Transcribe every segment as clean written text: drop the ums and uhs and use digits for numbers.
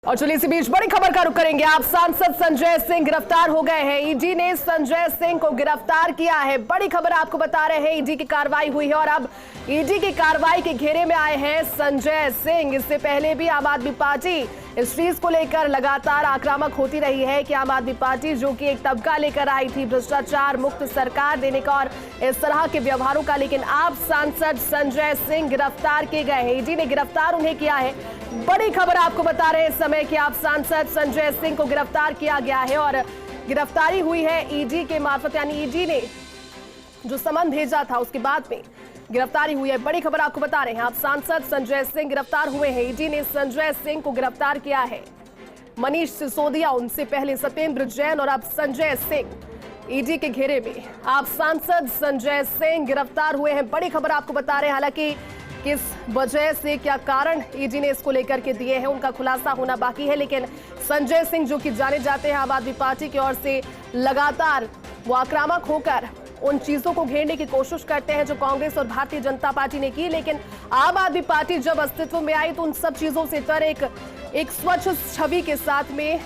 और चलिए इसी बीच बड़ी खबर का रुख करेंगे। आप सांसद संजय सिंह गिरफ्तार हो गए हैं। ईडी ने संजय सिंह को गिरफ्तार किया है। बड़ी खबर आपको बता रहे हैं, ईडी की कार्रवाई हुई है और अब ईडी की कार्रवाई के घेरे में आए हैं संजय सिंह। इससे पहले भी आम आदमी पार्टी इस चीज को लेकर लगातार आक्रामक होती रही है कि आम आदमी पार्टी जो कि एक तबका लेकर आई थी भ्रष्टाचार मुक्त सरकार देने का और इस तरह के व्यवहारों का, लेकिन अब सांसद संजय सिंह गिरफ्तार किए गए हैं। ईडी ने गिरफ्तार उन्हें किया है। बड़ी खबर आपको बता रहे हैं इस समय कि आप सांसद संजय सिंह को गिरफ्तार किया गया है और गिरफ्तारी हुई है ईडी के मार्फत, यानी ईडी ने जो समन भेजा था उसके बाद में गिरफ्तारी हुई है। बड़ी खबर आपको बता रहे हैं, आप सांसद संजय सिंह गिरफ्तार हुए हैं। ईडी ने संजय सिंह को गिरफ्तार किया है। मनीष सिसोदिया, उनसे पहले सत्येंद्र जैन और अब संजय सिंह ईडी के घेरे में। आप सांसद संजय सिंह गिरफ्तार हुए हैं। बड़ी खबर आपको बता रहे हैं, हालांकि किस वजह से, क्या कारण ईडी ने इसको लेकर के दिए हैं, उनका खुलासा होना बाकी है। लेकिन संजय सिंह जो कि जाने जाते हैं आम आदमी पार्टी की ओर से, लगातार वो आक्रामक होकर उन चीजों को घेरने की कोशिश करते हैं जो कांग्रेस और भारतीय जनता पार्टी ने की। लेकिन आम आदमी पार्टी जब अस्तित्व में आई तो उन सब चीजों से तर एक स्वच्छ छवि के साथ में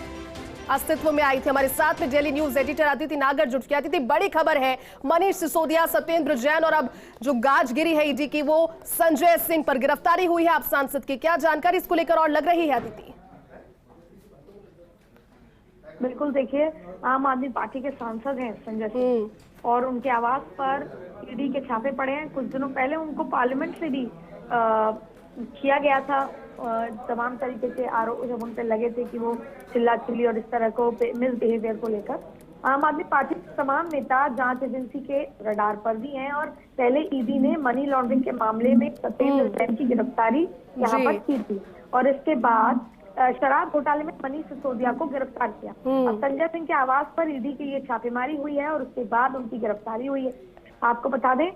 अस्तित्व में आई थी। हमारे साथ में डेली न्यूज एडिटर अदिति नागर जुट गया थी। बड़ी खबर है, मनीष सिसोदिया, सत्येंद्र जैन और अब जो गाज गिरी है ईडी की, वो संजय सिंह पर गिरफ्तारी हुई है आप सांसद की। क्या जानकारी इसको लेकर और लग रही है अदिति? बिल्कुल, देखिए, आम आदमी पार्टी के सांसद हैं संजय सिंह और उनके आवास पर ईडी के छापे पड़े हैं। कुछ दिनों पहले उनको पार्लियामेंट से भी किया गया था तमाम तरीके के आरोप जब उन पे लगे थे कि वो चिल्ला चिल्ली और इस तरह को मिस बिहेवियर को लेकर। आम आदमी पार्टी के तमाम नेता जांच एजेंसी के रडार पर भी हैं और पहले ईडी ने मनी लॉन्ड्रिंग के मामले में सत्येंद्र जैन की गिरफ्तारी यहाँ पर की थी और इसके बाद शराब घोटाले में मनीष सिसोदिया को गिरफ्तार किया। अब संजय सिंह के आवास पर ईडी की ये छापेमारी हुई है और उसके बाद उनकी गिरफ्तारी हुई है। आपको बता दें,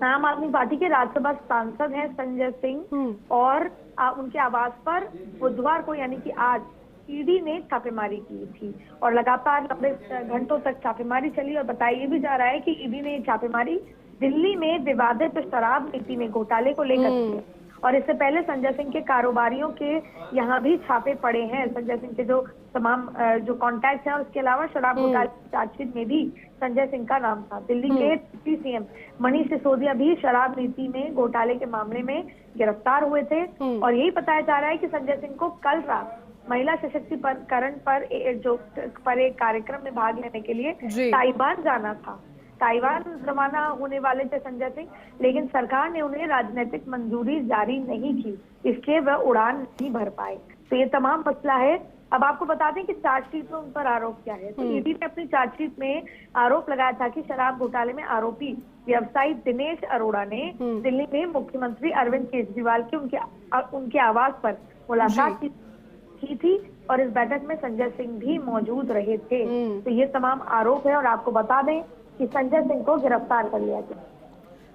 आम आदमी पार्टी के राज्यसभा सांसद हैं संजय सिंह और उनके आवास पर बुधवार को यानी कि आज ईडी ने छापेमारी की थी और लगातार लंबे घंटों तक छापेमारी चली। और बताया ये भी जा रहा है कि ईडी ने छापेमारी दिल्ली में विवादित शराब नीति में घोटाले को लेकर की और इससे पहले संजय सिंह के कारोबारियों के यहाँ भी छापे पड़े हैं। संजय सिंह के जो तमाम जो कॉन्टैक्ट हैं, उसके अलावा शराब घोटाले की चार्जशीट में भी संजय सिंह का नाम था। दिल्ली के डिप्टी सीएम मनीष सिसोदिया भी शराब नीति में घोटाले के मामले में गिरफ्तार हुए थे और यही बताया जा रहा है कि संजय सिंह को कल रात महिला सशक्तिकरण पर एक कार्यक्रम में भाग लेने के लिए ताइवान जाना था। ताइवान रवाना होने वाले थे संजय सिंह, लेकिन सरकार ने उन्हें राजनीतिक मंजूरी जारी नहीं की, इसलिए वह उड़ान नहीं भर पाए। तो ये तमाम मसला है। अब आपको बता दें कि चार्जशीट में उन पर आरोप क्या है। तो ईडी ने अपनी चार्जशीट में आरोप लगाया था कि शराब घोटाले में आरोपी व्यवसायी दिनेश अरोड़ा ने दिल्ली में मुख्यमंत्री अरविंद केजरीवाल के उनके आवास पर मुलाकात की थी और इस बैठक में संजय सिंह भी मौजूद रहे थे। तो ये तमाम आरोप है और आपको बता दें कि संजय सिंह को गिरफ्तार कर लिया गया।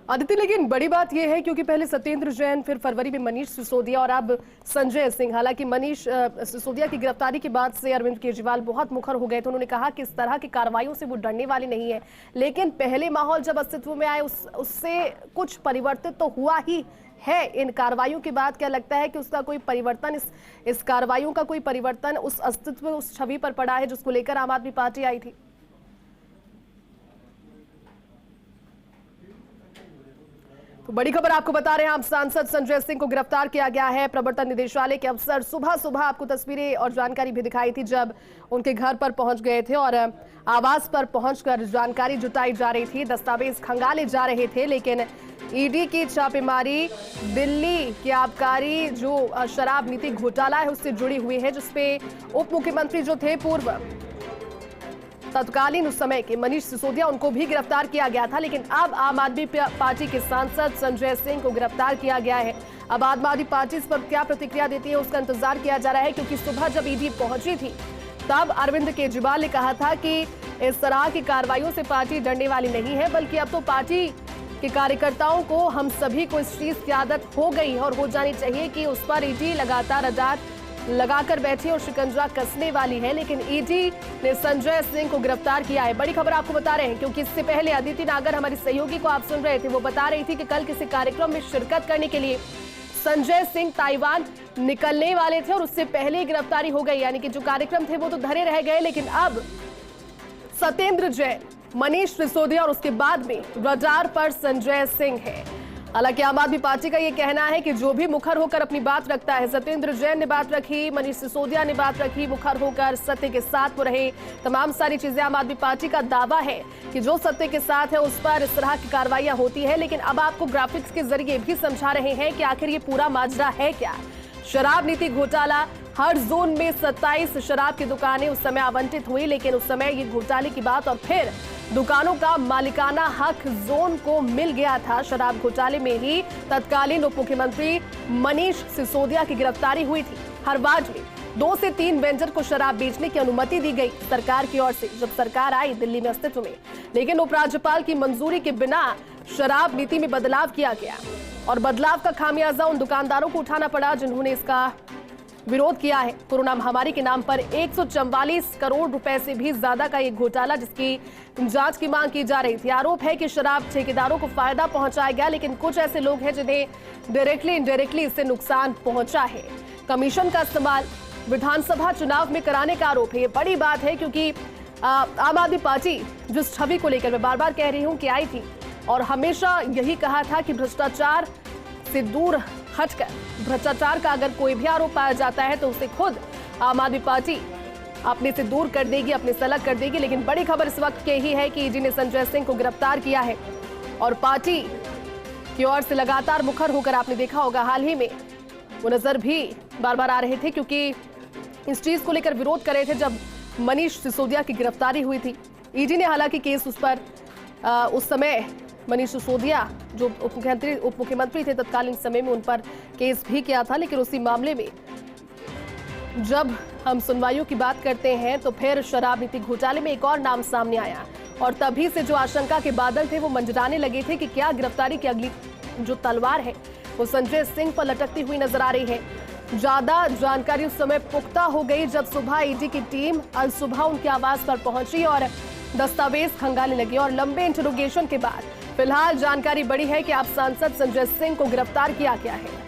आदित्य, लेकिन बड़ी बात यह है क्योंकि पहले सत्येंद्र जैन, फिर फरवरी में मनीष सिसोदिया और अब संजय सिंह। हालांकि मनीष सिसोदिया की गिरफ्तारी के बाद से अरविंद केजरीवाल बहुत मुखर हो गए थे। उन्होंने कहा कि इस तरह की कार्रवाइयों से वो डरने वाले नहीं है, लेकिन पहले माहौल जब अस्तित्व में आए उससे कुछ परिवर्तित तो हुआ ही है। इन कार्रवाइयों के बाद क्या लगता है कि उसका कोई परिवर्तन, इस कार्रवाइयों का कोई परिवर्तन उस अस्तित्व, उस छवि पर पड़ा है जिसको लेकर आम आदमी पार्टी आई थी? तो बड़ी खबर आपको बता रहे हैं, आप सांसद संजय सिंह को गिरफ्तार किया गया है। प्रवर्तन निदेशालय के अफसर सुबह सुबह आपको तस्वीरें और जानकारी भी दिखाई थी जब उनके घर पर पहुंच गए थे और आवास पर पहुंचकर जानकारी जुटाई जा रही थी, दस्तावेज खंगाले जा रहे थे। लेकिन ईडी की छापेमारी दिल्ली के आबकारी जो शराब नीति घोटाला है उससे जुड़ी हुई है, जिसपे उप मुख्यमंत्री जो थे पूर्व तत्कालीन उस समय के मनीष सिसोदिया, उनको भी गिरफ्तार किया गया था। लेकिन अब आम आदमी पार्टी के सांसद संजय सिंह को गिरफ्तार किया गया है। अब आम आदमी पार्टी इस पर क्या प्रतिक्रिया देती है उसका इंतजार किया जा रहा है, क्योंकि सुबह जब ईडी पहुंची थी तब अरविंद केजरीवाल ने कहा था कि इस तरह की कार्रवाइयों से पार्टी डरने वाली नहीं है, बल्कि अब तो पार्टी के कार्यकर्ताओं को, हम सभी को इस चीज की आदत हो गई है और हो जानी चाहिए कि उस पर ईडी लगातार रडार लगाकर बैठी और शिकंजा कसने वाली है। लेकिन ईडी ने संजय सिंह को गिरफ्तार किया है। बड़ी खबर आपको बता रहे हैं क्योंकि इससे पहले अदिति नागर, हमारी सहयोगी को आप सुन रहे थे, वो बता रही थी कि कल किसी कार्यक्रम में शिरकत करने के लिए संजय सिंह ताइवान निकलने वाले थे और उससे पहले ही गिरफ्तारी हो गई, यानी कि जो कार्यक्रम थे वो तो धरे रह गए, लेकिन अब सत्येंद्र जैन, मनीष सिसोदिया और उसके बाद में रडार पर संजय सिंह है। हालांकि आम आदमी पार्टी का यह कहना है कि जो भी मुखर होकर अपनी बात रखता है, सत्येंद्र जैन ने बात रखी, मनीष सिसोदिया ने बात रखी, मुखर होकर सत्य के साथ वो रहे, तमाम सारी चीजें। आम आदमी पार्टी का दावा है कि जो सत्य के साथ है उस पर इस तरह की कार्रवाइयां होती है। लेकिन अब आपको ग्राफिक्स के जरिए भी समझा रहे हैं कि आखिर ये पूरा माजरा है क्या। शराब नीति घोटाला, हर जोन में 27 शराब की दुकानें उस समय आवंटित हुई, लेकिन उस समय ये घोटाले की बात और फिर दुकानों का मालिकाना हक जोन को मिल गया था। शराब घोटाले में ही तत्कालीन उप मुख्यमंत्री मनीष सिसोदिया की गिरफ्तारी हुई थी। हरवाज में 2 से 3 वेंडर को शराब बेचने की अनुमति दी गई सरकार की ओर से, जब सरकार आई दिल्ली में अस्तित्व में, लेकिन उपराज्यपाल की मंजूरी के बिना शराब नीति में बदलाव किया गया और बदलाव का खामियाजा उन दुकानदारों को उठाना पड़ा जिन्होंने इसका विरोध किया है। कोरोना महामारी के नाम पर 144 करोड़ रुपए से भी ज्यादा का ये घोटाला, जिसकी जांच की मांग की जा रही थी। आरोप है कि शराब ठेकेदारों को फायदा पहुंचाया गया, लेकिन कुछ ऐसे लोग हैं जिन्हें डायरेक्टली इनडायरेक्टली इससे नुकसान पहुंचा है। कमीशन का इस्तेमाल विधानसभा चुनाव में कराने का आरोप है। ये बड़ी बात है क्योंकि आम आदमी पार्टी जिस छवि को लेकर मैं बार बार कह रही हूं कि आई थी और हमेशा यही कहा था कि भ्रष्टाचार से दूर हटकर भ्रष्टाचार का अगर कोई भी आरोप पाया जाता है तो उसे खुद आम आदमी पार्टी अपने से दूर कर देगी, अपने से अलग कर देगी। लेकिन बड़ी खबर इस वक्त की ही है कि ईडी ने संजय सिंह को गिरफ्तार किया है और पार्टी की ओर से लगातार मुखर होकर आपने देखा होगा हाल ही में वो नजर भी बार बार आ रहे थे, क्योंकि इस चीज को लेकर विरोध कर रहे थे जब मनीष सिसोदिया की गिरफ्तारी हुई थी। ईडी ने हालांकि केस उस पर उस समय मनीष सिसोदिया जो उप मुख्यमंत्री थे तत्कालीन समय में, उन पर केस भी किया था। लेकिन उसी मामले में जब हम सुनवाइयों की बात करते हैं तो फिर शराब नीति घोटाले में एक और नाम सामने आया और तभी से जो आशंका के बादल थे वो मंडराने लगे थे कि क्या गिरफ्तारी की अगली जो तलवार है वो संजय सिंह पर लटकती हुई नजर आ रही है। ज्यादा जानकारी उस समय पुख्ता हो गई जब सुबह ईडी की टीम अल सुबह उनके आवास पर पहुंची और दस्तावेज खंगालने लगी और लंबे इंटरोगेशन के बाद फिलहाल जानकारी बड़ी है कि आप सांसद संजय सिंह को गिरफ्तार किया गया है।